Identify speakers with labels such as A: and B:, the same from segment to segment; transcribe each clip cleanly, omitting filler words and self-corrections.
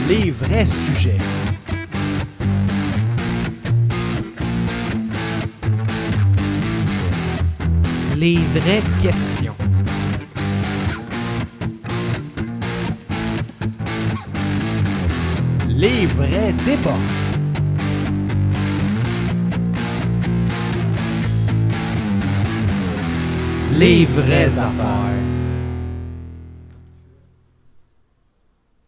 A: Les vrais sujets.
B: Les vraies questions.
A: Les vrais débats.
B: Les vraies affaires.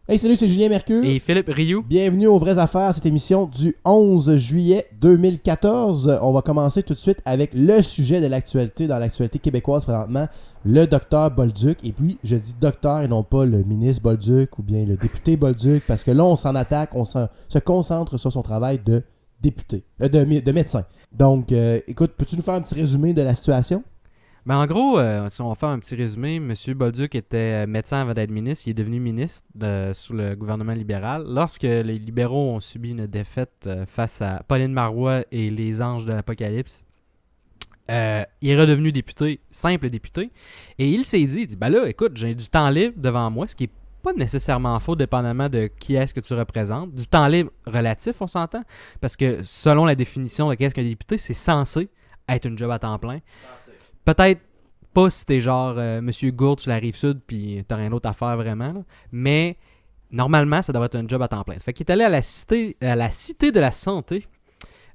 C: Hey, salut, c'est Julien Mercure.
B: Et Philippe Rioux.
C: Bienvenue aux Vraies Affaires, cette émission du 11 juillet 2014. On va commencer tout de suite avec le sujet de l'actualité, dans l'actualité québécoise présentement, le docteur Bolduc. Et puis, je dis docteur et non pas le ministre Bolduc ou bien le député Bolduc, parce que là, on s'en attaque, on se concentre sur son travail de député, de médecin. Donc, écoute, peux-tu nous faire un petit résumé de la situation?
B: Ben en gros, si on va faire un petit résumé, M. Bolduc était médecin avant d'être ministre. Il est devenu ministre sous le gouvernement libéral. Lorsque les libéraux ont subi une défaite face à Pauline Marois et les anges de l'Apocalypse, il est redevenu député, simple député. Et il s'est dit, ben là, écoute, j'ai du temps libre devant moi, ce qui est pas nécessairement faux, dépendamment de qui est-ce que tu représentes. Du temps libre relatif, on s'entend, parce que selon la définition de qu'est-ce qu'un député, c'est censé être une job à temps plein. Peut-être pas si t'es genre Monsieur Gourde sur la Rive-Sud puis t'as rien d'autre à faire vraiment, là. Mais normalement, ça devrait être un job à temps plein. Fait qu'il est allé à la cité de la santé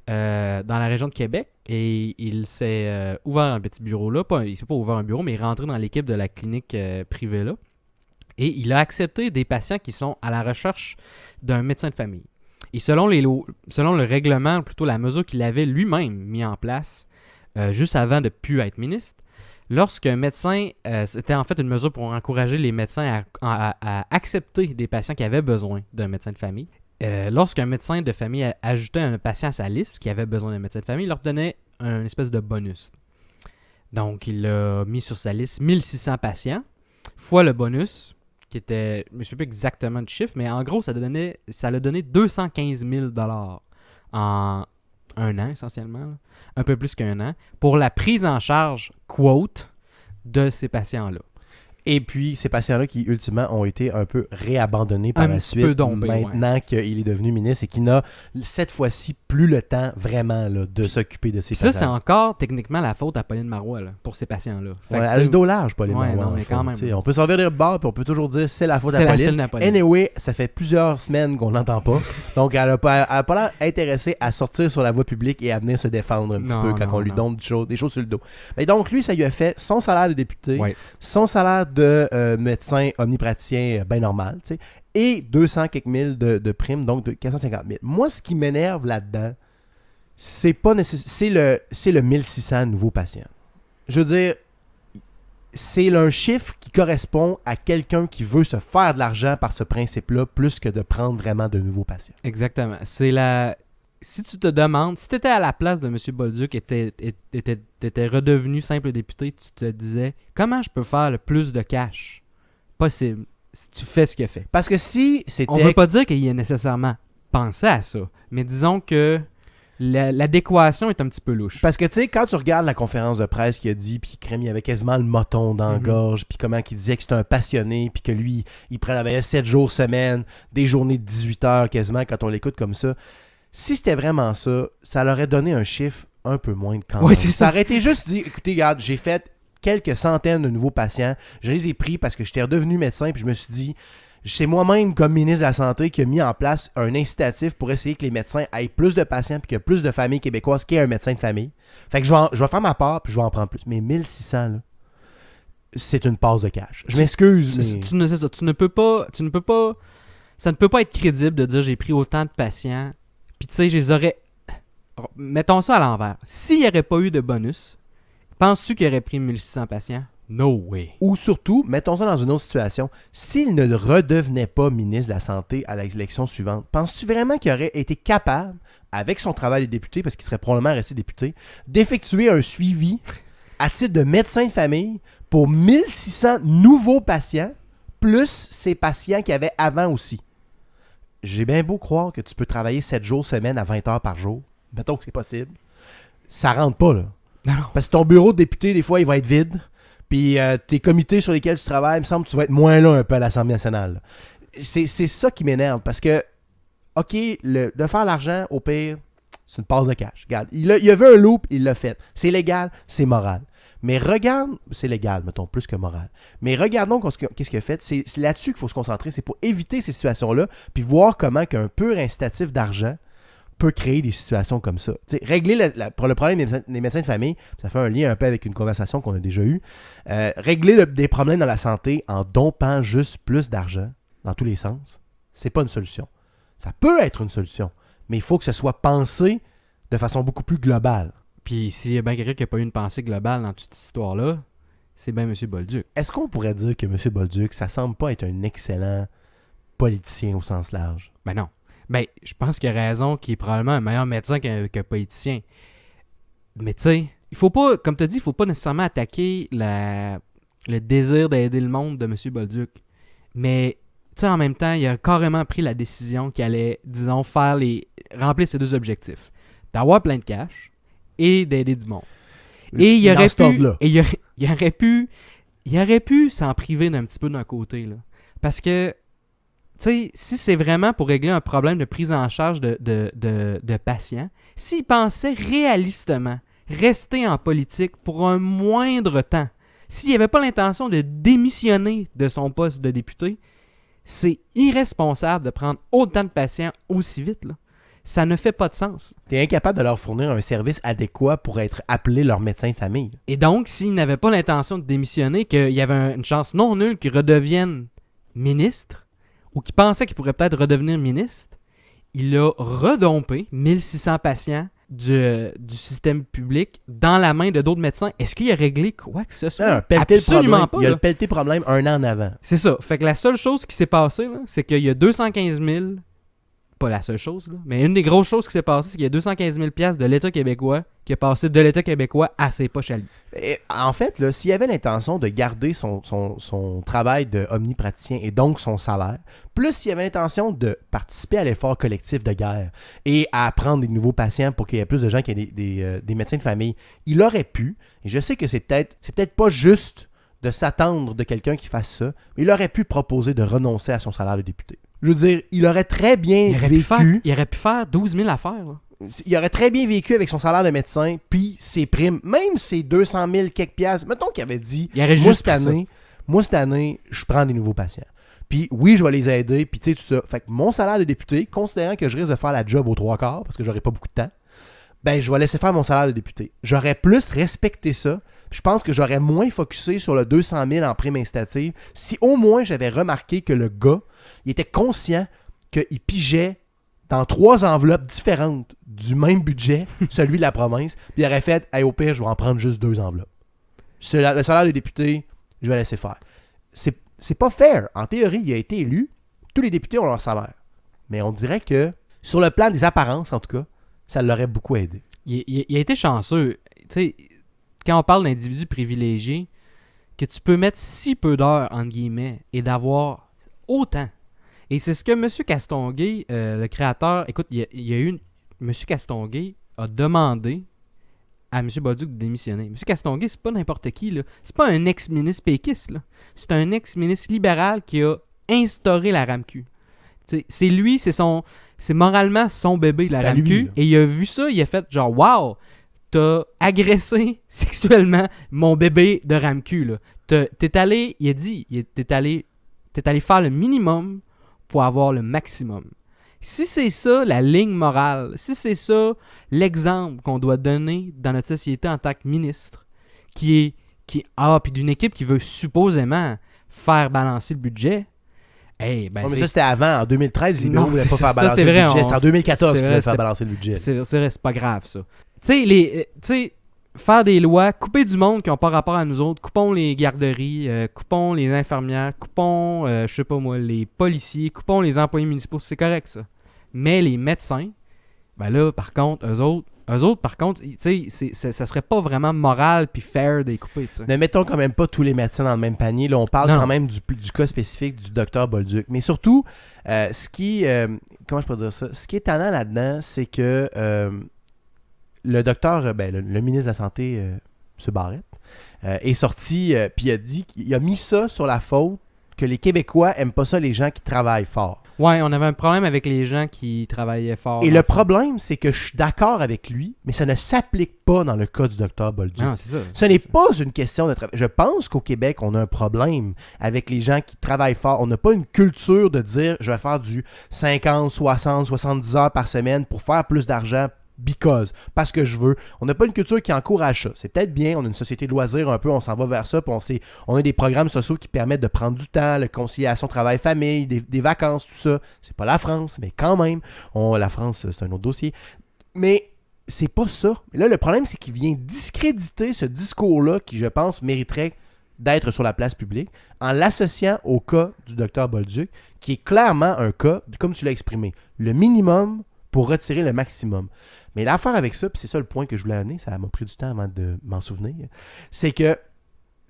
B: dans la région de Québec et il s'est ouvert un petit bureau là. Il s'est pas ouvert un bureau, mais il est rentré dans l'équipe de la clinique privée là. Et il a accepté des patients qui sont à la recherche d'un médecin de famille. Et selon le règlement, plutôt la mesure qu'il avait lui-même mis en place, juste avant de ne plus être ministre, lorsqu'un médecin, c'était en fait une mesure pour encourager les médecins à accepter des patients qui avaient besoin d'un médecin de famille. Lorsqu'un médecin de famille ajoutait un patient à sa liste qui avait besoin d'un médecin de famille, il leur donnait une espèce de bonus. Donc, il a mis sur sa liste 1600 patients, fois le bonus, qui était, je ne sais plus exactement du chiffre, mais en gros, ça l'a donné 215 000 $ en un an, essentiellement, là. Un peu plus qu'un an, pour la prise en charge, quote, de ces patients-là.
C: Et puis, ces patients-là qui, ultimement, ont été un peu réabandonnés par la suite, maintenant qu'il est devenu ministre et qu'il n'a, cette fois-ci, plus le temps, vraiment, là, de s'occuper de ces patients.
B: Ça, c'est encore, techniquement, la faute à Pauline Marois, là, pour ces patients-là.
C: Ouais, elle a le dos large, Pauline Marois.
B: Non, mais quand même.
C: On peut s'en revenir de bord, puis on peut toujours dire c'est la faute à Pauline. Anyway, ça fait plusieurs semaines qu'on l'entend pas. Donc, elle n'a pas l'air intéressée à sortir sur la voie publique et à venir se défendre un petit peu quand on lui donne des choses sur le dos. Mais donc, lui, ça lui a fait son salaire de député, son salaire de médecin omnipraticien bien normal, tu sais, et 200 quelques mille de primes, donc de 450 000. Moi, ce qui m'énerve là-dedans, c'est pas nécessaire, c'est le 1600 nouveaux patients. Je veux dire, c'est un chiffre qui correspond à quelqu'un qui veut se faire de l'argent par ce principe-là, plus que de prendre vraiment de nouveaux patients.
B: Exactement. Si tu te demandes, si tu étais à la place de M. Bolduc et t'étais redevenu simple député, tu te disais, comment je peux faire le plus de cash possible si tu fais ce qu'il a fait?
C: Parce que si c'était...
B: On ne veut pas dire qu'il a nécessairement pensé à ça, mais disons que l'adéquation est un petit peu louche.
C: Parce que, tu sais, quand tu regardes la conférence de presse qu'il a dit, puis il avait quasiment le moton dans la gorge, puis comment il disait que c'était un passionné, puis que lui, il travaillait 7 jours semaine, des journées de 18 heures quasiment, quand on l'écoute comme ça. Si c'était vraiment ça, ça leur aurait donné un chiffre un peu moins de quand même. Ça aurait été juste dit, écoutez, regarde, j'ai fait quelques centaines de nouveaux patients, je les ai pris parce que j'étais redevenu médecin, puis je me suis dit, c'est moi-même comme ministre de la Santé qui a mis en place un incitatif pour essayer que les médecins aient plus de patients, puis qu'il y ait plus de familles québécoises qui aient un médecin de famille. Fait que je vais faire ma part, puis je vais en prendre plus. Mais 1600, là, c'est une passe de cash. Je m'excuse, mais...
B: Tu ne peux pas... Ça ne peut pas être crédible de dire j'ai pris autant de patients. Puis tu sais, je les aurais... Mettons ça à l'envers. S'il n'y aurait pas eu de bonus, penses-tu qu'il aurait pris 1600 patients? No way.
C: Ou surtout, mettons ça dans une autre situation, s'il ne redevenait pas ministre de la Santé à l'élection suivante, penses-tu vraiment qu'il aurait été capable, avec son travail de député, parce qu'il serait probablement resté député, d'effectuer un suivi à titre de médecin de famille pour 1600 nouveaux patients, plus ces patients qu'il y avait avant aussi? J'ai bien beau croire que tu peux travailler 7 jours semaine à 20 heures par jour. Mettons que c'est possible. Ça rentre pas, là.
B: Non.
C: Parce que ton bureau de député, des fois, il va être vide. Puis tes comités sur lesquels tu travailles, il me semble que tu vas être moins là un peu à l'Assemblée nationale. c'est ça qui m'énerve, parce que, OK, de faire l'argent, au pire, c'est une passe de cash. Regarde, il a vu un loop, il l'a fait. C'est légal, c'est moral. Mais regarde, c'est légal, mettons, plus que moral. Mais regardons qu'est-ce qu'il a fait. C'est là-dessus qu'il faut se concentrer. C'est pour éviter ces situations-là, puis voir comment qu'un pur incitatif d'argent peut créer des situations comme ça. T'sais, régler pour le problème des médecins de famille, ça fait un lien un peu avec une conversation qu'on a déjà eue. Régler des problèmes dans la santé en dompant juste plus d'argent, dans tous les sens, c'est pas une solution. Ça peut être une solution, mais il faut que ce soit pensé de façon beaucoup plus globale.
B: Puis s'il y a bien quelqu'un qui n'a pas eu une pensée globale dans toute cette histoire-là, c'est bien M. Bolduc.
C: Est-ce qu'on pourrait dire que M. Bolduc, ça semble pas être un excellent politicien au sens large?
B: Ben non. Ben, je pense qu'il a raison qu'il est probablement un meilleur médecin qu'un politicien. Mais tu sais, il faut pas, comme tu as dit, il faut pas nécessairement attaquer le désir d'aider le monde de M. Bolduc. Mais tu sais, en même temps, il a carrément pris la décision qu'il allait, disons, remplir ses deux objectifs. D'avoir plein de cash et d'aider du monde. Et il aurait pu s'en priver d'un petit peu d'un côté, là. Parce que, tu sais, si c'est vraiment pour régler un problème de prise en charge de patients, s'il pensait réalistement rester en politique pour un moindre temps, s'il n'avait pas l'intention de démissionner de son poste de député, c'est irresponsable de prendre autant de patients aussi vite, là. Ça ne fait pas de sens.
C: Tu es incapable de leur fournir un service adéquat pour être appelé leur médecin de famille.
B: Et donc, s'il n'avait pas l'intention de démissionner, qu'il y avait une chance non nulle qu'il redevienne ministre, ou qu'il pensait qu'il pourrait peut-être redevenir ministre, il a redompé 1600 patients du système public dans la main de d'autres médecins. Est-ce qu'il a réglé quoi que ce soit?
C: Absolument pas. Il a le pelleté problème un an en avant.
B: C'est ça. Fait que la seule chose qui s'est passée, là, c'est qu'il y a 215 000... Pas la seule chose, là, mais une des grosses choses qui s'est passée, c'est qu'il y a 215 000 $ de l'État québécois qui est passé de l'État québécois à ses poches à lui.
C: Et en fait, là, s'il avait l'intention de garder son travail de omnipraticien et donc son salaire, plus s'il avait l'intention de participer à l'effort collectif de guerre et à prendre des nouveaux patients pour qu'il y ait plus de gens qui aient des médecins de famille, il aurait pu, et je sais que c'est peut-être pas juste de s'attendre de quelqu'un qui fasse ça, mais il aurait pu proposer de renoncer à son salaire de député. Je veux dire, il aurait très bien vécu...
B: Il aurait pu faire 12 000 affaires, là.
C: Il aurait très bien vécu avec son salaire de médecin, puis ses primes, même ses 200 000 quelques piastres. Mettons qu'il avait dit, moi cette année, je prends des nouveaux patients. Puis oui, je vais les aider, puis tu sais, tout ça. Fait que mon salaire de député, considérant que je risque de faire la job aux 3/4, parce que j'aurai pas beaucoup de temps, ben je vais laisser faire mon salaire de député. J'aurais plus respecté ça. Je pense que j'aurais moins focusé sur le 200 000 en prime incitative si au moins j'avais remarqué que le gars, il était conscient qu'il pigeait dans 3 enveloppes différentes du même budget, celui de la province, puis il aurait fait hey, au pire, je vais en prendre juste 2 enveloppes. Le salaire des députés, je vais laisser faire. C'est pas fair. En théorie, il a été élu, tous les députés ont leur salaire. Mais on dirait que, sur le plan des apparences en tout cas, ça l'aurait beaucoup aidé.
B: Il a été chanceux. Tu sais, quand on parle d'individus privilégiés, que tu peux mettre si peu d'heures, entre guillemets, et d'avoir autant. Et c'est ce que M. Castonguay, le créateur, écoute, M. Castonguay a demandé à M. Bolduc de démissionner. M. Castonguay, c'est pas n'importe qui, là. C'est pas un ex-ministre péquiste, là. C'est un ex-ministre libéral qui a instauré la RAMQ. T'sais, c'est lui, c'est moralement son bébé, la RAMQ. Lui, et il a vu ça, il a fait genre, wow, t'as agressé sexuellement mon bébé de RAMQ, là. T'es allé, il a dit, t'es allé faire le minimum pour avoir le maximum. Si c'est ça la ligne morale, si c'est ça l'exemple qu'on doit donner dans notre société en tant que ministre, puis d'une équipe qui veut supposément faire balancer le budget, hey, ben
C: mais ça c'était avant, en 2013, les bureaux ne voulaient pas faire balancer le budget, c'est en 2014 qu'ils voulaient faire balancer le budget.
B: C'est vrai, c'est pas grave ça. Tu sais, faire des lois, couper du monde qui n'ont pas rapport à nous autres, coupons les garderies, coupons les infirmières, coupons, je sais pas moi, les policiers, coupons les employés municipaux, c'est correct ça. Mais les médecins, ben là, par contre, eux autres, par contre, tu sais, ça serait pas vraiment moral puis fair de les couper, tu sais.
C: Ne mettons quand même pas tous les médecins dans le même panier. Là, on parle quand même du cas spécifique du docteur Bolduc. Mais surtout, comment je peux dire ça? Ce qui est étonnant là-dedans, c'est que le docteur, le ministre de la Santé, M. Barrette, est sorti puis il a mis ça sur la faute que les Québécois aiment pas ça, les gens qui travaillent fort.
B: Ouais, on avait un problème avec les gens qui travaillaient fort.
C: Et le problème, c'est que je suis d'accord avec lui, mais ça ne s'applique pas dans le cas du Dr Bolduc.
B: Non, c'est ça.
C: Ce n'est pas une question de travail. Je pense qu'au Québec, on a un problème avec les gens qui travaillent fort. On n'a pas une culture de dire je vais faire du 50, 60, 70 heures par semaine pour faire plus d'argent parce que je veux. On n'a pas une culture qui encourage ça. C'est peut-être bien, on a une société de loisirs un peu, on s'en va vers ça, puis on a des programmes sociaux qui permettent de prendre du temps, la conciliation travail-famille, des vacances, tout ça. C'est pas la France, mais quand même. La France, c'est un autre dossier. Mais c'est pas ça. Et là, le problème, c'est qu'il vient discréditer ce discours-là qui, je pense, mériterait d'être sur la place publique en l'associant au cas du Dr Bolduc, qui est clairement un cas, comme tu l'as exprimé, le minimum pour retirer le maximum. Mais l'affaire avec ça, puis c'est ça le point que je voulais amener, ça m'a pris du temps avant de m'en souvenir, c'est que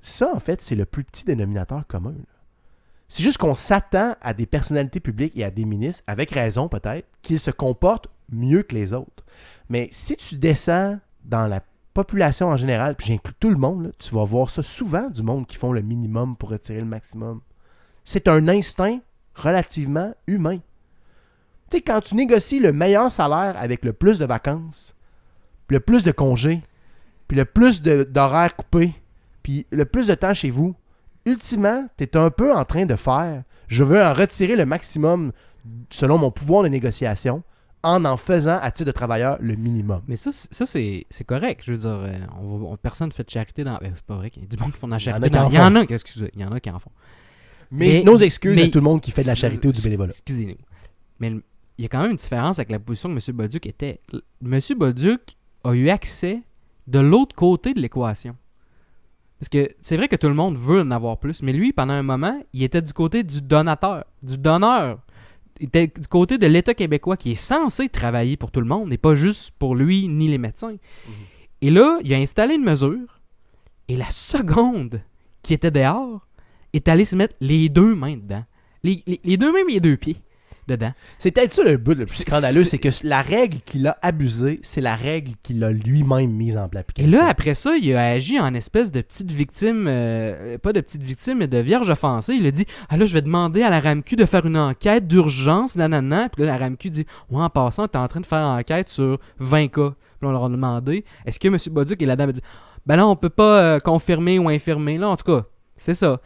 C: ça, en fait, c'est le plus petit dénominateur commun. Là. C'est juste qu'on s'attend à des personnalités publiques et à des ministres, avec raison peut-être, qu'ils se comportent mieux que les autres. Mais si tu descends dans la population en général, puis j'inclus tout le monde, là, tu vas voir ça souvent du monde qui font le minimum pour retirer le maximum. C'est un instinct relativement humain. Tu sais, quand tu négocies le meilleur salaire avec le plus de vacances, puis le plus de congés, puis le plus d'horaires coupés, puis le plus de temps chez vous, ultimement, tu es un peu en train de faire « je veux en retirer le maximum selon mon pouvoir de négociation en faisant, à titre de travailleur, le minimum. »
B: Mais ça c'est correct. Je veux dire, personne ne fait de charité dans... c'est pas vrai qu'il y a du monde qui font de la charité. Il y en a, excusez, il y en a qui en font.
C: Mais nos excuses à tout le monde qui fait de la charité ou du bénévolat.
B: Excusez-nous. Mais il y a quand même une différence avec la position que M. Bolduc était. M. Bolduc a eu accès de l'autre côté de l'équation. Parce que c'est vrai que tout le monde veut en avoir plus, mais lui, pendant un moment, il était du côté du donateur, du donneur. Il était du côté de l'État québécois qui est censé travailler pour tout le monde, et pas juste pour lui ni les médecins. Et là, il a installé une mesure, et la seconde qui était dehors, est allé se mettre les deux mains dedans. Les deux mains et les deux pieds dedans.
C: C'est peut-être ça le but le plus scandaleux, c'est que la règle qu'il a abusée, c'est la règle qu'il a lui-même mise en application.
B: Et là, après ça, il a agi en espèce de petite victime, pas de petite victime, mais de vierge offensée. Il a dit « Ah là, je vais demander à la RAMQ de faire une enquête d'urgence, nanana. » Puis là, la RAMQ dit « Ouais, en passant, t'es en train de faire une enquête sur 20 cas. » Puis on leur a demandé « Est-ce que M. Bolduc et la dame a dit « Ben là, on peut pas confirmer ou infirmer. » Là, en tout cas, c'est ça.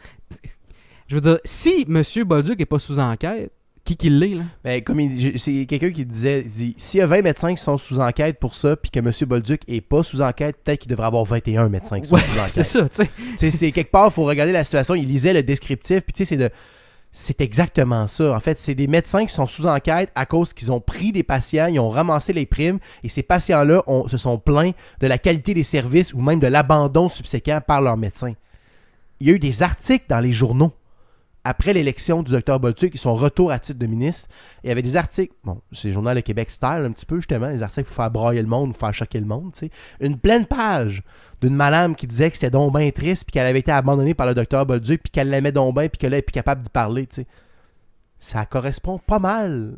B: Je veux dire, si M. Bolduc n'est pas sous enquête, qui l'est, là?
C: Ben, comme c'est quelqu'un qui disait, s'il y a 20 médecins qui sont sous enquête pour ça, puis que M. Bolduc n'est pas sous enquête, peut-être qu'il devrait avoir 21 médecins qui sont sous enquête.
B: C'est ça, tu sais.
C: C'est quelque part, il faut regarder la situation. Il lisait le descriptif, puis tu sais, c'est exactement ça. En fait, c'est des médecins qui sont sous enquête à cause qu'ils ont pris des patients, ils ont ramassé les primes, et ces patients-là se sont plaints de la qualité des services ou même de l'abandon subséquent par leurs médecins. Il y a eu des articles dans les journaux après l'élection du Dr Bolduc et son retour à titre de ministre. Il y avait des articles, bon, c'est le journal Le Québec style un petit peu justement, des articles pour faire brailler le monde, pour faire choquer le monde, tu sais. Une pleine page d'une madame qui disait que c'était donc bien triste puis qu'elle avait été abandonnée par le Dr Bolduc puis qu'elle l'aimait donc bien puis qu'elle est plus capable d'y parler, tu sais. Ça correspond pas mal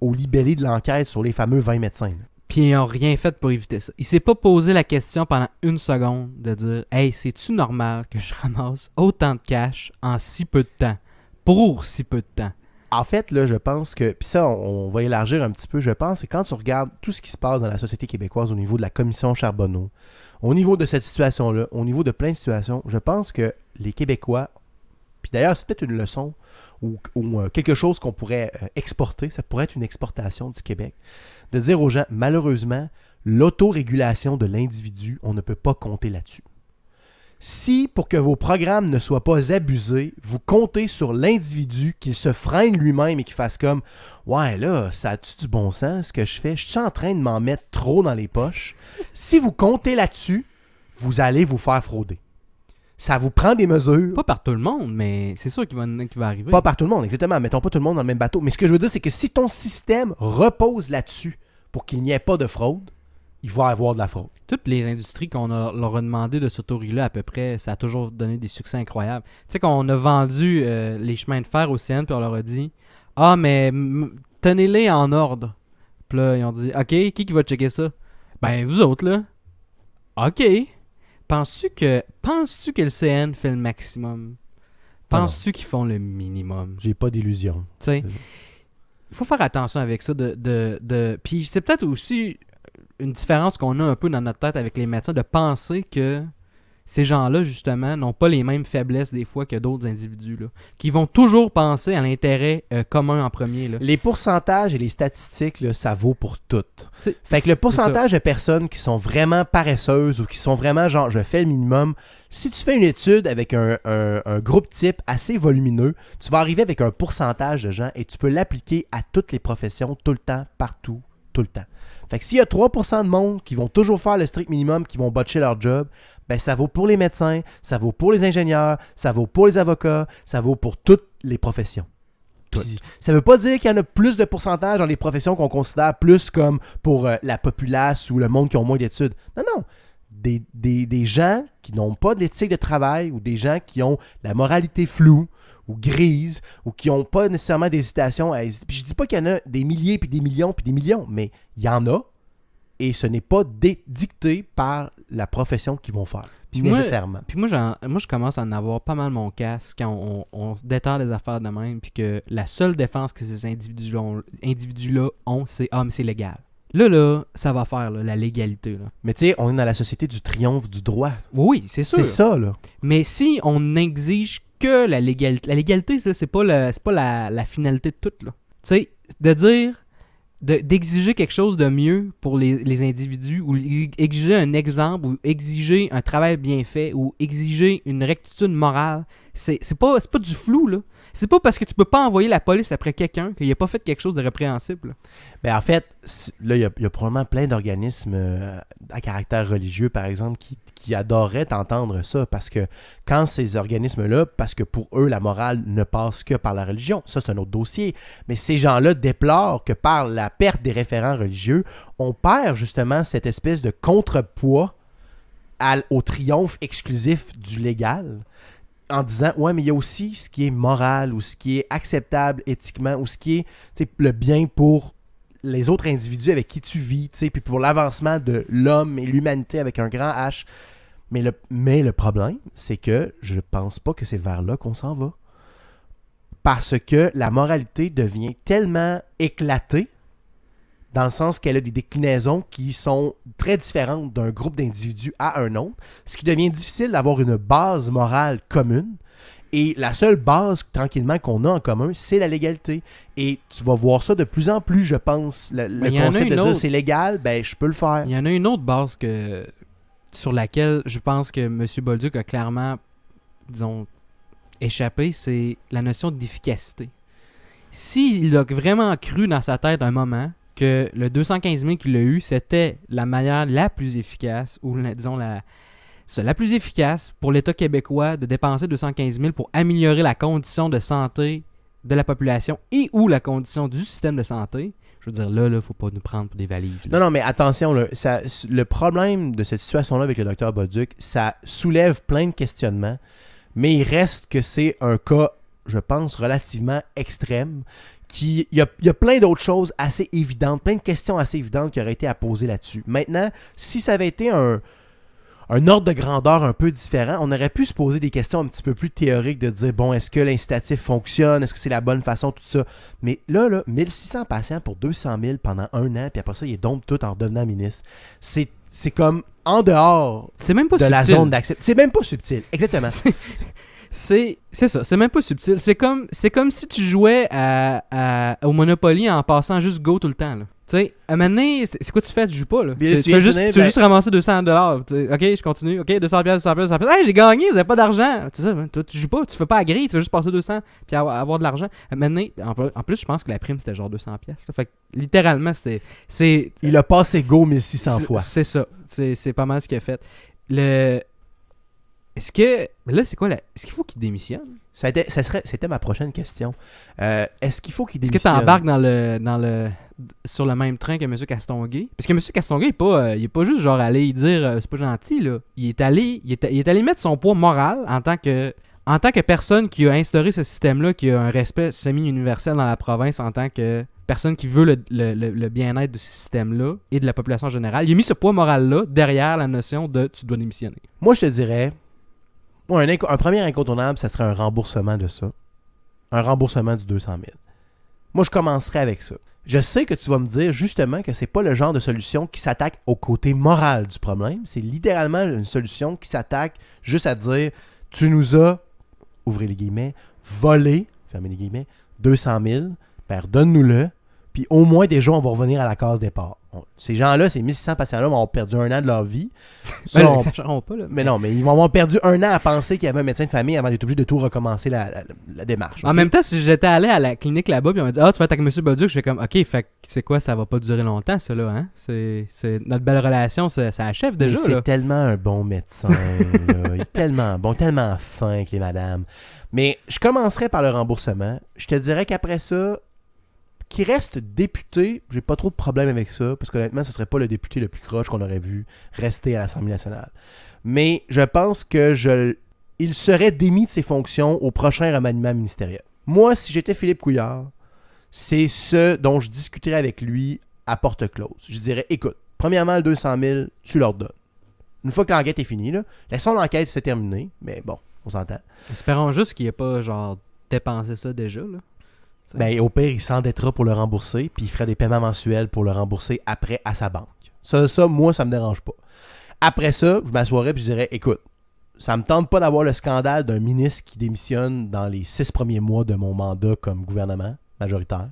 C: au libellé de l'enquête sur les fameux 20 médecins. Là.
B: Puis ils n'ont rien fait pour éviter ça. Il s'est pas posé la question pendant une seconde de dire « Hey, c'est-tu normal que je ramasse autant de cash en si peu de temps? Pour si peu de temps? »
C: En fait, là, je pense que... Puis ça, on va élargir un petit peu. Je pense que quand tu regardes tout ce qui se passe dans la société québécoise au niveau de la commission Charbonneau, au niveau de cette situation-là, au niveau de plein de situations, je pense que les Québécois... Puis d'ailleurs, c'est peut-être une leçon ou quelque chose qu'on pourrait exporter. Ça pourrait être une exportation du Québec. De dire aux gens, malheureusement, l'autorégulation de l'individu, on ne peut pas compter là-dessus. Si, pour que vos programmes ne soient pas abusés, vous comptez sur l'individu, qu'il se freine lui-même et qu'il fasse comme « Ouais, là, ça a-tu du bon sens ce que je fais? Je suis en train de m'en mettre trop dans les poches. » Si vous comptez là-dessus, vous allez vous faire frauder. Ça vous prend des mesures.
B: Pas par tout le monde, mais c'est sûr qu'il va arriver.
C: Pas par tout le monde, exactement. Mettons pas tout le monde dans le même bateau. Mais ce que je veux dire, c'est que si ton système repose là-dessus pour qu'il n'y ait pas de fraude, il va y avoir de la fraude.
B: Toutes les industries leur a demandé de s'autoréguler à peu près, ça a toujours donné des succès incroyables. Tu sais, qu'on a vendu les chemins de fer au CN, puis on leur a dit « Ah, mais tenez-les en ordre. » Puis là, ils ont dit « OK, qui va checker ça? » Ben, vous autres, là. « OK. Penses-tu que le CN fait le maximum? » Penses-tu qu'ils font le minimum?
C: J'ai pas d'illusion.
B: Tu sais, il faut faire attention avec ça. Puis c'est peut-être aussi une différence qu'on a un peu dans notre tête avec les médecins, de penser que ces gens-là, justement, n'ont pas les mêmes faiblesses des fois que d'autres individus, là, qui vont toujours penser à l'intérêt commun en premier. Là.
C: Les pourcentages et les statistiques, là, ça vaut pour tout.
B: T'sais,
C: Fait que le pourcentage de personnes qui sont vraiment paresseuses ou qui sont vraiment genre, je fais le minimum, si tu fais une étude avec un groupe type assez volumineux, tu vas arriver avec un pourcentage de gens et tu peux l'appliquer à toutes les professions, tout le temps, partout, tout le temps. Fait que s'il y a 3% de monde qui vont toujours faire le strict minimum, qui vont botcher leur job, ben ça vaut pour les médecins, ça vaut pour les ingénieurs, ça vaut pour les avocats, ça vaut pour toutes les professions. Puis, ça veut pas dire qu'il y en a plus de pourcentage dans les professions qu'on considère plus comme pour la populace ou le monde qui ont moins d'études. Non, non. Des gens qui n'ont pas d'éthique de travail ou des gens qui ont la moralité floue ou grise ou qui n'ont pas nécessairement d'hésitation à hésiter. Puis je dis pas qu'il y en a des milliers puis des millions, mais il y en a et ce n'est pas dicté par la profession qu'ils vont faire.
B: Puis
C: nécessairement.
B: Moi, je commence à en avoir pas mal mon casque quand on déterre les affaires de même, puis que la seule défense que ces individus-là ont, c'est « Ah, mais c'est légal ». Là, ça va faire là, la légalité. Là.
C: Mais tu sais, on est dans la société du triomphe du droit.
B: Oui, c'est sûr.
C: C'est ça, là.
B: Mais si on n'exige que la légalité, c'est pas la finalité de tout. Tu sais, de dire, d'exiger quelque chose de mieux pour les individus, ou exiger un exemple, ou exiger un travail bien fait, ou exiger une rectitude morale, c'est pas du flou, là. C'est pas parce que tu peux pas envoyer la police après quelqu'un qu'il a pas fait quelque chose de répréhensible.
C: Ben en fait, là, il y a probablement plein d'organismes à caractère religieux, par exemple, qui adoreraient entendre ça, parce que quand ces organismes-là, parce que pour eux, la morale ne passe que par la religion, ça, c'est un autre dossier, mais ces gens-là déplorent que par la perte des référents religieux, on perd justement cette espèce de contrepoids au triomphe exclusif du légal, en disant, ouais, mais il y a aussi ce qui est moral ou ce qui est acceptable éthiquement ou ce qui est le bien pour les autres individus avec qui tu vis, puis pour l'avancement de l'homme et l'humanité avec un grand H. Mais le problème, c'est que je pense pas que c'est vers là qu'on s'en va. Parce que la moralité devient tellement éclatée, dans le sens qu'elle a des déclinaisons qui sont très différentes d'un groupe d'individus à un autre, ce qui devient difficile d'avoir une base morale commune. Et la seule base, tranquillement, qu'on a en commun, c'est la légalité. Et tu vas voir ça de plus en plus, je pense. Le concept de dire c'est légal, ben je peux le faire.
B: Il y en a une autre base sur laquelle je pense que M. Bolduc a clairement, disons, échappé, c'est la notion d'efficacité. S'il a vraiment cru dans sa tête un moment que le 215 000 qu'il a eu, c'était la manière la plus efficace, ou disons la plus efficace pour l'État québécois de dépenser 215 000 pour améliorer la condition de santé de la population et ou la condition du système de santé. Je veux dire, là, il ne faut pas nous prendre pour des valises. Là.
C: Non, mais attention, là, le problème de cette situation-là avec le Dr Bolduc, ça soulève plein de questionnements, mais il reste que c'est un cas, je pense, relativement extrême. Il y a plein d'autres choses assez évidentes, plein de questions assez évidentes qui auraient été à poser là-dessus. Maintenant, si ça avait été un ordre de grandeur un peu différent, on aurait pu se poser des questions un petit peu plus théoriques de dire, bon, est-ce que l'incitatif fonctionne? Est-ce que c'est la bonne façon? Tout ça. Mais là, 1600 patients pour 200 000 pendant un an, puis après ça, ils dompent tout en devenant ministre. C'est comme en dehors
B: même pas
C: de la zone d'accès. C'est même pas subtil. Exactement.
B: C'est ça, c'est même pas subtil. C'est comme si tu jouais au Monopoly en passant juste go tout le temps. Tu sais, à un moment donné, c'est quoi tu fais? Tu joues pas, là. Tu fais juste ramasser 200$. Ok, je continue. Ok, 200$. Hey, j'ai gagné, vous avez pas d'argent. Tu sais, toi, tu joues pas, tu fais pas à grille, tu fais juste passer 200$ puis avoir de l'argent. À un moment donné, en plus, je pense que la prime, c'était genre 200$. Fait que, littéralement, c'est...
C: Il a passé go 1600 fois.
B: C'est ça. C'est pas mal ce qu'il a fait. Est-ce que... Là, c'est quoi est-ce qu'il faut qu'il démissionne?
C: C'était ma prochaine question. Est-ce qu'il faut qu'il démissionne?
B: Est-ce que tu embarques sur le même train que M. Castonguay? Parce que M. Castonguay, il est pas juste genre allé dire c'est pas gentil, là. Il est allé mettre son poids moral en tant que personne qui a instauré ce système-là, qui a un respect semi-universel dans la province, en tant que personne qui veut le bien-être de ce système-là et de la population en général. Il a mis ce poids moral-là derrière la notion de tu dois démissionner.
C: Moi, je te dirais... Moi, un premier incontournable, ça serait un remboursement de ça. Un remboursement du 200 000. Moi, je commencerais avec ça. Je sais que tu vas me dire justement que c'est pas le genre de solution qui s'attaque au côté moral du problème. C'est littéralement une solution qui s'attaque juste à dire tu nous as, ouvrez les guillemets, volé, fermez les guillemets, 200 000, ben donne-nous-le, puis au moins déjà on va revenir à la case départ. Ces gens-là, ces 1600 patients-là vont avoir perdu 1 an de leur vie. Ça,
B: Ben, exagérons pas, là.
C: Mais non, mais ils vont avoir perdu 1 an à penser qu'il y avait un médecin de famille avant d'être obligé de tout recommencer la démarche.
B: En
C: Okay?
B: même temps, si j'étais allé à la clinique là-bas, puis on m'a dit tu vas être avec M. Bolduc, je fais comme OK, fait que c'est quoi, ça va pas durer longtemps, ça là, hein? C'est notre belle relation, ça achève déjà.
C: Mais
B: là.
C: c'est tellement un bon médecin, là. Il est tellement bon, tellement fin avec les madames. Mais je commencerai par le remboursement. Je te dirais qu'après ça, qu'il reste député, j'ai pas trop de problème avec ça, parce qu'honnêtement, ce serait pas le député le plus croche qu'on aurait vu rester à l'Assemblée nationale. Mais je pense que il serait démis de ses fonctions au prochain remaniement ministériel. Moi, si j'étais Philippe Couillard, c'est ce dont je discuterais avec lui à porte close. Je dirais, écoute, premièrement, le 200 000, tu leur donnes. Une fois que l'enquête est finie, là, laissons l'enquête se terminer, mais bon, on s'entend.
B: Espérons juste qu'il ait pas, genre, dépensé ça déjà, là.
C: Ben, au pire, il s'endettera pour le rembourser, puis il ferait des paiements mensuels pour le rembourser après à sa banque. Ça, moi, ça me dérange pas. Après ça, je m'assoirais et je dirais, écoute, ça me tente pas d'avoir le scandale d'un ministre qui démissionne dans les 6 premiers mois de mon mandat comme gouvernement majoritaire,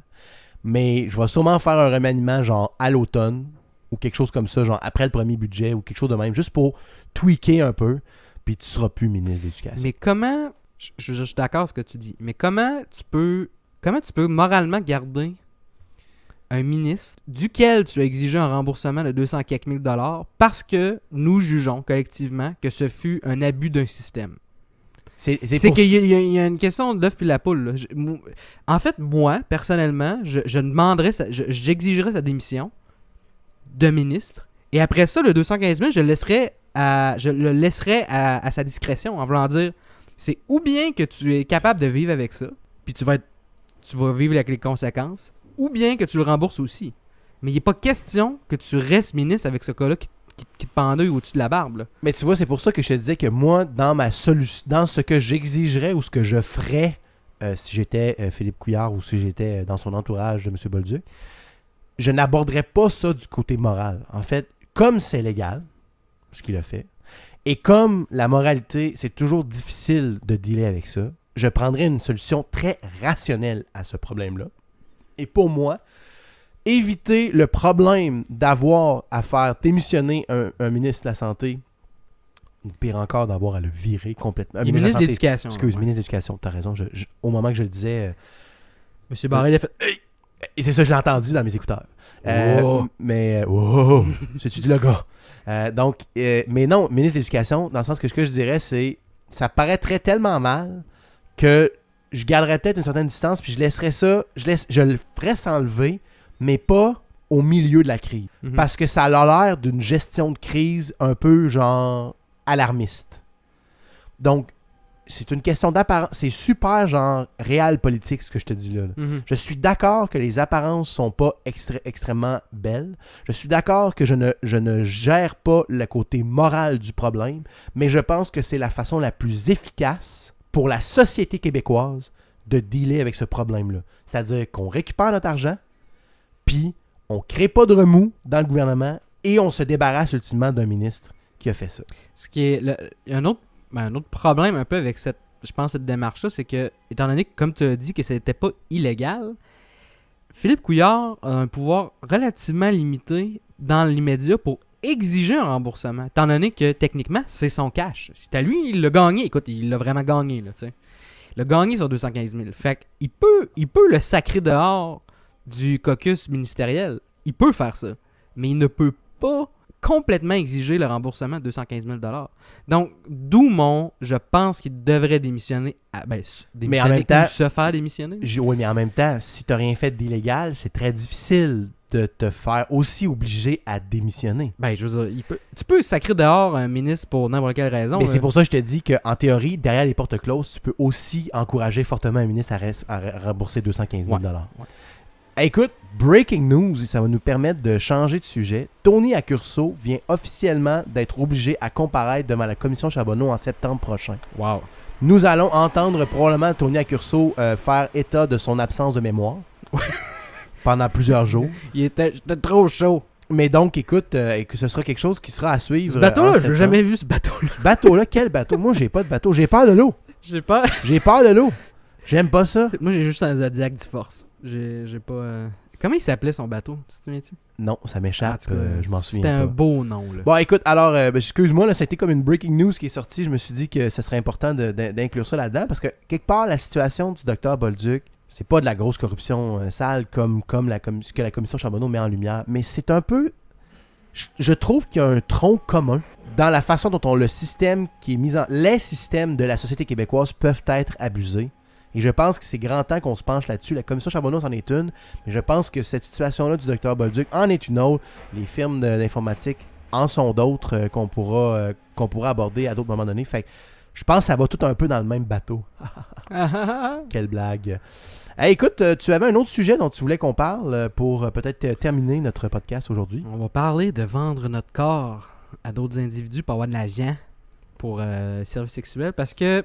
C: mais je vais sûrement faire un remaniement genre à l'automne ou quelque chose comme ça, genre après le premier budget ou quelque chose de même, juste pour tweaker un peu, puis tu seras plus ministre de l'Éducation.
B: Mais comment, je suis d'accord avec ce que tu dis, mais comment tu peux moralement garder un ministre duquel tu as exigé un remboursement de 200 quelques mille dollars parce que nous jugeons collectivement que ce fut un abus d'un système? C'est qu'il y a une question de l'œuf puis la poule. Là. En fait, moi, personnellement, j'exigerais sa démission de ministre et après ça, le 215 000, je le laisserais à sa discrétion en voulant dire c'est ou bien que tu es capable de vivre avec ça puis tu vas vivre avec les conséquences, ou bien que tu le rembourses aussi. Mais il n'est pas question que tu restes ministre avec ce cas-là qui te pendouille au-dessus de la barbe. Là.
C: Mais tu vois, c'est pour ça que je te disais que moi, dans ce que j'exigerais ou ce que je ferais si j'étais Philippe Couillard ou si j'étais dans son entourage de M. Bolduc, je n'aborderais pas ça du côté moral. En fait, comme c'est légal, ce qu'il a fait, et comme la moralité, c'est toujours difficile de dealer avec ça, je prendrais une solution très rationnelle à ce problème-là. Et pour moi, éviter le problème d'avoir à faire démissionner un ministre de la Santé, ou pire encore, d'avoir à le virer complètement.
B: Le ministre de l'Éducation.
C: Excuse, ministre de l'Éducation, t'as raison. Au moment que je le disais...
B: M. Barré, il a fait...
C: Et c'est ça, je l'ai entendu dans mes écouteurs. Mais... c'est-tu le gars? Mais non, ministre de l'Éducation, dans le sens que ce que je dirais, c'est... Ça paraîtrait tellement mal que je garderais peut-être une certaine distance, puis je laisserais ça, je le ferais s'enlever, mais pas au milieu de la crise.
B: Mm-hmm.
C: Parce que ça a l'air d'une gestion de crise un peu genre alarmiste. Donc, c'est une question d'apparence. C'est super genre réel politique ce que je te dis là.
B: Mm-hmm.
C: Je suis d'accord que les apparences sont pas extrêmement belles. Je suis d'accord que je ne gère pas le côté moral du problème, mais je pense que c'est la façon la plus efficace pour la société québécoise de dealer avec ce problème-là. C'est-à-dire qu'on récupère notre argent, puis on crée pas de remous dans le gouvernement et on se débarrasse ultimement d'un ministre qui a fait ça.
B: Ce qui est un autre problème un peu avec cette démarche-là, c'est que, étant donné que, comme tu as dit, que ce n'était pas illégal, Philippe Couillard a un pouvoir relativement limité dans l'immédiat pour exiger un remboursement, étant donné que, techniquement, c'est son cash. C'est à lui, il l'a gagné. Écoute, il l'a vraiment gagné, là, tu sais. Il l'a gagné sur 215 000. Fait qu'il peut le sacrer dehors du caucus ministériel. Il peut faire ça. Mais il ne peut pas complètement exiger le remboursement de 215 000 $. Donc, d'où je pense qu'il devrait démissionner.
C: Mais en même temps,
B: se faire démissionner.
C: Oui, mais en même temps, si tu n'as rien fait d'illégal, c'est très difficile de te faire aussi obligé à démissionner.
B: Je veux dire, tu peux sacrer dehors un ministre pour n'importe quelle raison.
C: Mais c'est pour ça que je te dis qu'en théorie, derrière les portes closes, tu peux aussi encourager fortement un ministre à rembourser 215 000 $.
B: Ouais.
C: Hey, écoute, breaking news, et ça va nous permettre de changer de sujet. Tony Accurso vient officiellement d'être obligé à comparaître devant la commission Charbonneau en septembre prochain.
B: Wow.
C: Nous allons entendre probablement Tony Accurso faire état de son absence de mémoire pendant plusieurs jours.
B: J'étais trop chaud.
C: Mais donc, écoute, que ce sera quelque chose qui sera à suivre.
B: Ce bateau-là,
C: en
B: j'ai
C: septembre.
B: jamais vu ce bateau-là.
C: Ce bateau-là, quel bateau? Moi, j'ai pas de bateau. J'ai peur de l'eau.
B: J'ai pas.
C: J'ai peur de l'eau. J'aime pas ça.
B: Moi, j'ai juste un Zodiac Force. J'ai pas. Comment il s'appelait son bateau? Tu te souviens-tu?
C: Non, ça m'échappe.
B: En tout cas,
C: je m'en souviens
B: C'était un
C: pas.
B: beau nom, là.
C: Bon, écoute, alors, excuse-moi, là, ça a été comme une breaking news qui est sortie. Je me suis dit que ce serait important d'inclure ça là-dedans parce que, quelque part, la situation du docteur Bolduc, c'est pas de la grosse corruption sale comme ce que la commission Charbonneau met en lumière, mais c'est un peu... Je trouve qu'il y a un tronc commun dans la façon dont le système qui est mis en... Les systèmes de la société québécoise peuvent être abusés. Et je pense que c'est grand temps qu'on se penche là-dessus. La commission Charbonneau c'en est une, mais je pense que cette situation-là du Dr Bolduc en est une autre. Les firmes d'informatique en sont d'autres qu'on pourra aborder à d'autres moments donnés. Fait que je pense que ça va tout un peu dans le même bateau. Quelle blague. Hey, écoute, tu avais un autre sujet dont tu voulais qu'on parle pour peut-être terminer notre podcast aujourd'hui.
B: On va parler de vendre notre corps à d'autres individus pour avoir de l'argent pour services sexuels parce que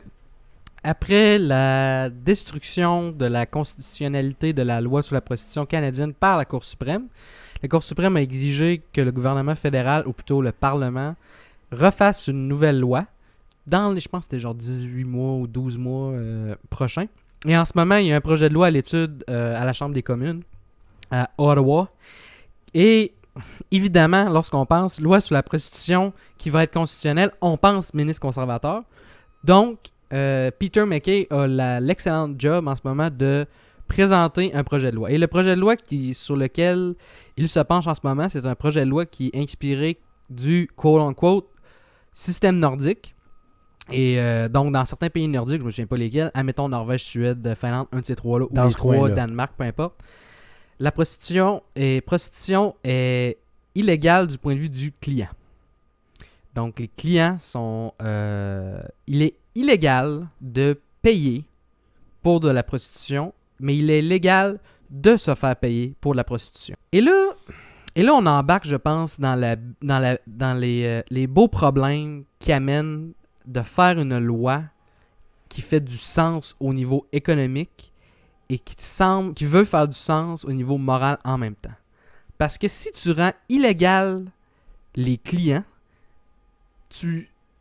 B: après la destruction de la constitutionnalité de la loi sur la prostitution canadienne par la Cour suprême, la Cour suprême a exigé que le gouvernement fédéral, ou plutôt le Parlement, refasse une nouvelle loi dans les, je pense que c'était genre 18 mois ou 12 mois prochains. Et en ce moment, il y a un projet de loi à l'étude à la Chambre des communes à Ottawa. Et évidemment, lorsqu'on pense loi sur la prostitution qui va être constitutionnelle, on pense ministre conservateur. Donc, Peter MacKay a l'excellente job en ce moment de présenter un projet de loi. Et le projet de loi sur lequel il se penche en ce moment, c'est un projet de loi qui est inspiré du quote-unquote système nordique. Et donc, dans certains pays nordiques, je ne me souviens pas lesquels, admettons Norvège, Suède, Finlande, un de ces trois-là, ou les trois, Danemark, peu importe, la prostitution est illégale du point de vue du client. Donc, les clients sont... il est illégal de payer pour de la prostitution, mais il est légal de se faire payer pour de la prostitution. Et là on embarque, je pense, dans les beaux problèmes qui amènent de faire une loi qui fait du sens au niveau économique et qui veut faire du sens au niveau moral en même temps. Parce que si tu rends illégal les clients,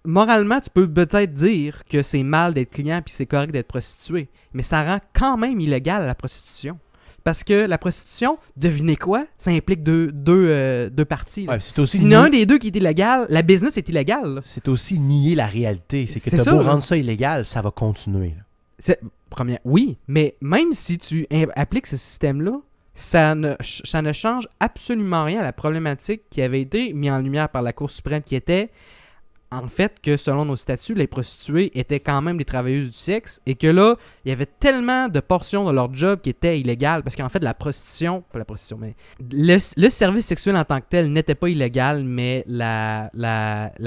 B: moralement, tu peux peut-être dire que c'est mal d'être client puis c'est correct d'être prostitué, mais ça rend quand même illégal la prostitution. Parce que la prostitution, devinez quoi? Ça implique deux parties.
C: Ouais, c'est aussi
B: s'il y en a un des deux qui est illégal, la business est illégale. Là.
C: C'est aussi nier la réalité. C'est que tu as beau rendre ça illégal, ça va continuer. Là.
B: Oui, mais même si tu appliques ce système-là, ça ne change absolument rien à la problématique qui avait été mise en lumière par la Cour suprême, qui était en fait que selon nos statuts, les prostituées étaient quand même des travailleuses du sexe et que là, il y avait tellement de portions de leur job qui étaient illégales parce qu'en fait, mais le service sexuel en tant que tel n'était pas illégal, mais la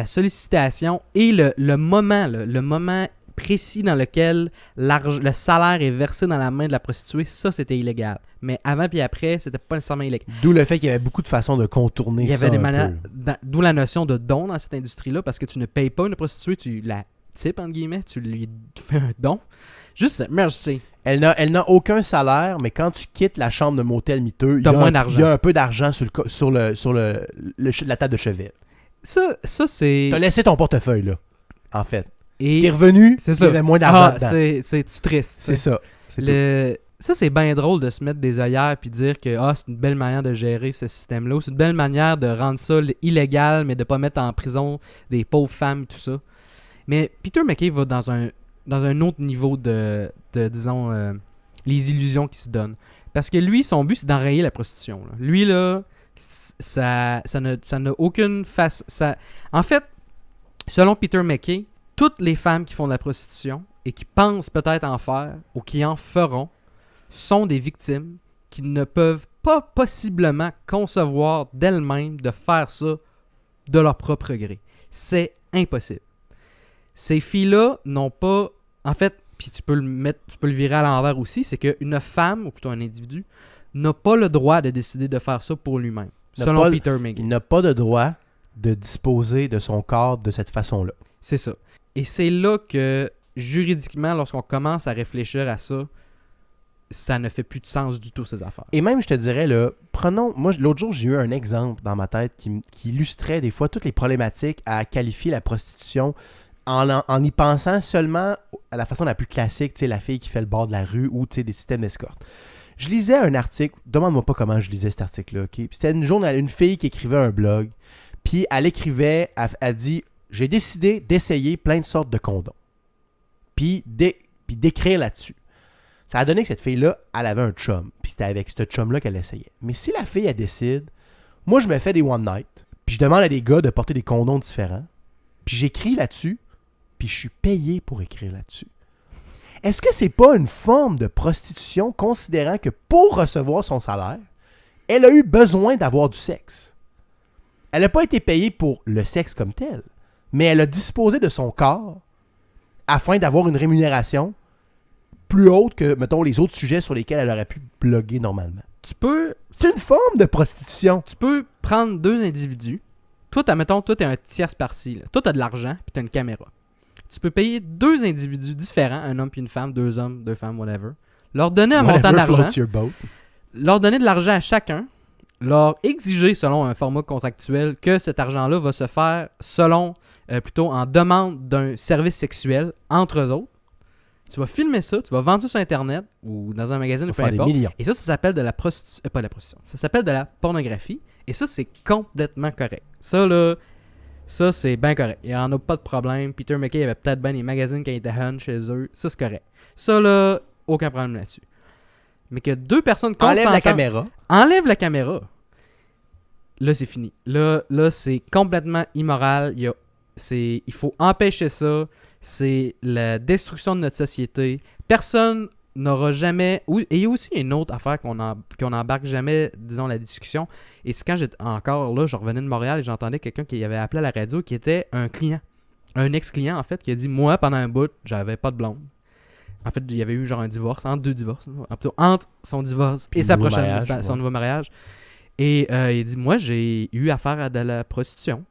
B: sollicitation et le moment précis dans lequel le salaire est versé dans la main de la prostituée, ça c'était illégal. Mais avant puis après, c'était pas nécessairement illégal.
C: D'où le fait qu'il y avait beaucoup de façons de contourner ça. Il y avait des manières,
B: d'où la notion de don dans cette industrie-là, parce que tu ne payes pas une prostituée, tu la types, entre guillemets, tu lui fais un don. Juste merci.
C: Elle n'a aucun salaire, mais quand tu quittes la chambre de motel miteux, il y a un peu d'argent sur la table de chevet.
B: Ça c'est...
C: T'as laissé ton portefeuille, là, en fait.
B: Et
C: t'es revenu, il y avait moins d'argent dedans.
B: C'est triste.
C: C'est ça.
B: Ça, c'est bien drôle de se mettre des œillères puis dire que c'est une belle manière de gérer ce système-là. C'est une belle manière de rendre ça illégal, mais de pas mettre en prison des pauvres femmes et tout ça. Mais Peter MacKay va dans un autre niveau de disons, les illusions qu'il se donne. Parce que lui, son but, c'est d'enrayer la prostitution. Là. Lui, là, ça n'a aucune face... En fait, selon Peter MacKay, toutes les femmes qui font de la prostitution et qui pensent peut-être en faire ou qui en feront sont des victimes qui ne peuvent pas possiblement concevoir d'elles-mêmes de faire ça de leur propre gré. C'est impossible. Ces filles-là n'ont pas... En fait, puis tu peux le virer à l'envers aussi, c'est qu'une femme, ou plutôt un individu, n'a pas le droit de décider de faire ça pour lui-même, selon Peter McGee.
C: Il n'a pas de droit de disposer de son corps de cette façon-là.
B: C'est ça. Et c'est là que, juridiquement, lorsqu'on commence à réfléchir à ça, ça ne fait plus de sens du tout, ces affaires.
C: Et même, je te dirais, là, moi, l'autre jour, j'ai eu un exemple dans ma tête qui illustrait des fois toutes les problématiques à qualifier la prostitution en y pensant seulement à la façon la plus classique, tu sais, la fille qui fait le bord de la rue ou, tu sais, des systèmes d'escorte. Je lisais un article, demande-moi pas comment je lisais cet article-là, ok? Puis c'était une fille qui écrivait un blog, puis elle écrivait, elle dit « J'ai décidé d'essayer plein de sortes de condoms. » Puis d'écrire là-dessus. Ça a donné que cette fille-là, elle avait un chum. Puis c'était avec ce chum-là qu'elle essayait. Mais si la fille, elle décide, moi, je me fais des one night, puis je demande à des gars de porter des condoms différents, puis j'écris là-dessus, puis je suis payé pour écrire là-dessus. Est-ce que c'est pas une forme de prostitution, considérant que pour recevoir son salaire, elle a eu besoin d'avoir du sexe? Elle n'a pas été payée pour le sexe comme tel, mais elle a disposé de son corps afin d'avoir une rémunération plus haute que, mettons, les autres sujets sur lesquels elle aurait pu bloguer normalement. C'est une forme de prostitution.
B: Tu peux prendre deux individus. Toi, t'es un tierce partie. Là. Toi, t'as de l'argent, puis t'as une caméra. Tu peux payer deux individus différents, un homme puis une femme, deux hommes, deux femmes, whatever. Leur donner un montant d'argent. Leur donner de l'argent à chacun. Leur exiger, selon un format contractuel, que cet argent-là va se faire selon, plutôt en demande d'un service sexuel entre eux autres. Tu vas filmer ça, tu vas vendre ça sur Internet ou dans un magazine, peu importe. Et ça s'appelle de la prostitution. Pas de la prostitution. Ça s'appelle de la pornographie. Et ça, c'est complètement correct. Ça, c'est bien correct. Il n'y en a pas de problème. Peter McKay avait peut-être bien des magazines quand il était hun chez eux. Ça, c'est correct. Ça, là, aucun problème là-dessus. Mais que deux personnes consentantes... Enlève la caméra. Là, c'est fini. Là c'est complètement immoral. Il faut empêcher ça. C'est la destruction de notre société. Personne n'aura jamais... Et il y a aussi une autre affaire qu'on n'embarque jamais, disons, la discussion. Et c'est quand j'étais encore là, je revenais de Montréal et j'entendais quelqu'un qui avait appelé à la radio qui était un client. Un ex-client, en fait, qui a dit « Moi, pendant un bout, j'avais pas de blonde. » En fait, il y avait eu genre un divorce, entre deux divorces. Plutôt entre son divorce et son nouveau mariage. Et il dit « Moi, j'ai eu affaire à de la prostitution. »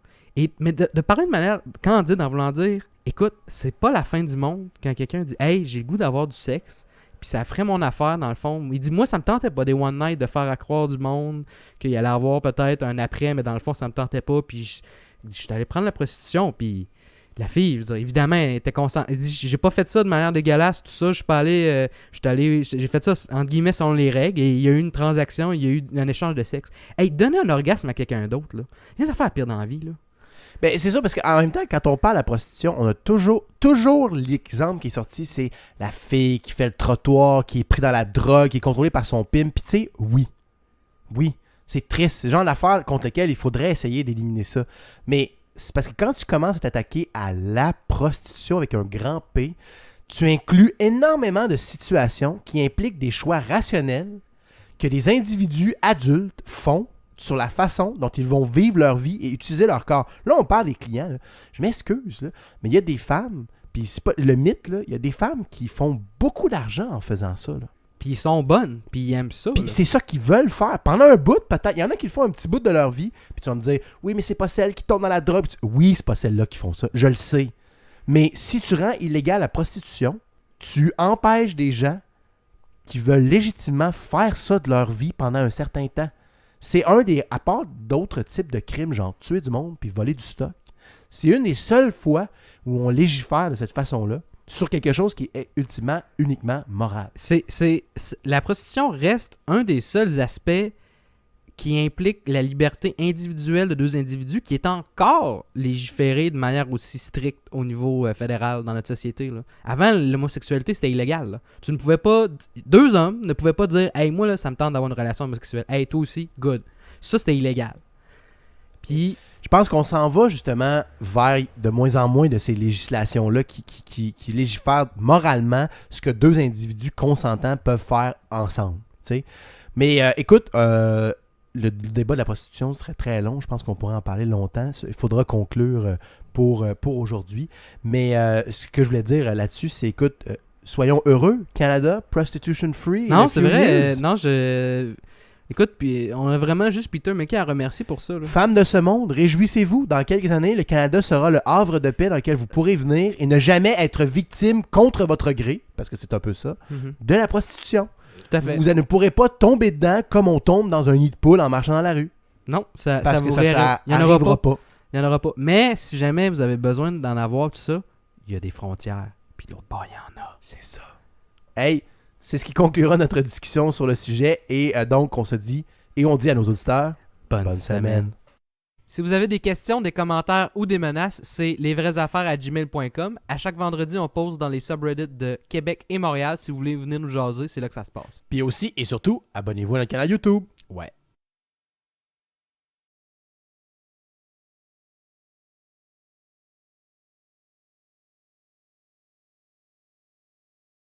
B: Mais de parler de manière candide en voulant dire « Écoute, c'est pas la fin du monde quand quelqu'un dit « Hey, j'ai le goût d'avoir du sexe. » Puis ça ferait mon affaire, dans le fond. Il dit, moi, ça me tentait pas des one night de faire accroire du monde, qu'il allait avoir peut-être un après, mais dans le fond, ça me tentait pas. Puis je suis allé prendre la prostitution. Puis la fille, je veux dire, évidemment, elle était consciente. Elle dit, j'ai pas fait ça de manière dégueulasse, tout ça. Je suis pas allé, j'ai fait ça, entre guillemets, selon les règles. Et il y a eu une transaction, il y a eu un échange de sexe. Hey, donner un orgasme à quelqu'un d'autre, là. Il y a des affaires pires dans la vie, là.
C: Ben, c'est ça, parce qu'en même temps, quand on parle de la prostitution, on a toujours l'exemple qui est sorti, c'est la fille qui fait le trottoir, qui est prise dans la drogue, qui est contrôlée par son pimp. Puis tu sais, oui, c'est triste. C'est le genre d'affaire contre lequel il faudrait essayer d'éliminer ça. Mais c'est parce que quand tu commences à t'attaquer à la prostitution avec un grand P, tu inclus énormément de situations qui impliquent des choix rationnels que les individus adultes font sur la façon dont ils vont vivre leur vie et utiliser leur corps. Là, on parle des clients. Là. Je m'excuse, là, mais il y a des femmes, puis c'est pas le mythe, là, il y a des femmes qui font beaucoup d'argent en faisant ça. Là.
B: Puis ils sont bonnes, puis ils aiment ça.
C: Puis c'est ça qu'ils veulent faire. Pendant un bout, peut-être. Il y en a qui le font un petit bout de leur vie, puis tu vas me dire, oui, mais c'est pas celles qui tombent dans la drogue. Oui, c'est pas celles-là qui font ça. Je le sais. Mais si tu rends illégale la prostitution, tu empêches des gens qui veulent légitimement faire ça de leur vie pendant un certain temps. C'est à part d'autres types de crimes, genre tuer du monde puis voler du stock, c'est une des seules fois où on légifère de cette façon-là sur quelque chose qui est ultimement, uniquement moral.
B: La prostitution reste un des seuls aspects qui implique la liberté individuelle de deux individus qui est encore légiféré de manière aussi stricte au niveau fédéral dans notre société. Là. Avant, l'homosexualité, c'était illégal. Là. Tu ne pouvais pas... Deux hommes ne pouvaient pas dire « Hey, moi, là, ça me tente d'avoir une relation homosexuelle. Hey, toi aussi, good. » Ça, c'était illégal. Puis...
C: Je pense qu'on s'en va justement vers de moins en moins de ces législations-là qui légifèrent moralement ce que deux individus consentants peuvent faire ensemble. T'sais. Mais écoute... Le débat de la prostitution serait très long. Je pense qu'on pourrait en parler longtemps. Il faudra conclure pour aujourd'hui. Mais ce que je voulais dire là-dessus, c'est, écoute, soyons heureux, Canada, prostitution free.
B: Non,
C: in a
B: c'est
C: few
B: vrai.
C: years.
B: Écoute, puis on a vraiment juste Peter McKay à remercier pour ça. Là.
C: Femmes de ce monde, réjouissez-vous. Dans quelques années, le Canada sera le havre de paix dans lequel vous pourrez venir et ne jamais être victime contre votre gré, parce que c'est un peu ça, de la prostitution.
B: Tout à fait.
C: Vous ne pourrez pas tomber dedans comme on tombe dans un nid de poule en marchant dans la rue.
B: Non, ça
C: Parce
B: vous
C: que ça
B: verra. Il n'y en aura
C: arrivera
B: pas.
C: pas.
B: Il n'y en aura pas. Mais si jamais vous avez besoin d'en avoir, tout ça, il y a des frontières. Puis de l'autre bord, il y en a.
C: C'est ça. Hey, c'est ce qui conclura notre discussion sur le sujet. Et donc, on se dit, et on dit à nos auditeurs,
B: Bonne semaine. Si vous avez des questions, des commentaires ou des menaces, c'est lesvraiesaffaires@gmail.com. À chaque vendredi, on pose dans les subreddits de Québec et Montréal. Si vous voulez venir nous jaser, c'est là que ça se passe.
C: Puis aussi, et surtout, abonnez-vous à notre canal YouTube.
B: Ouais.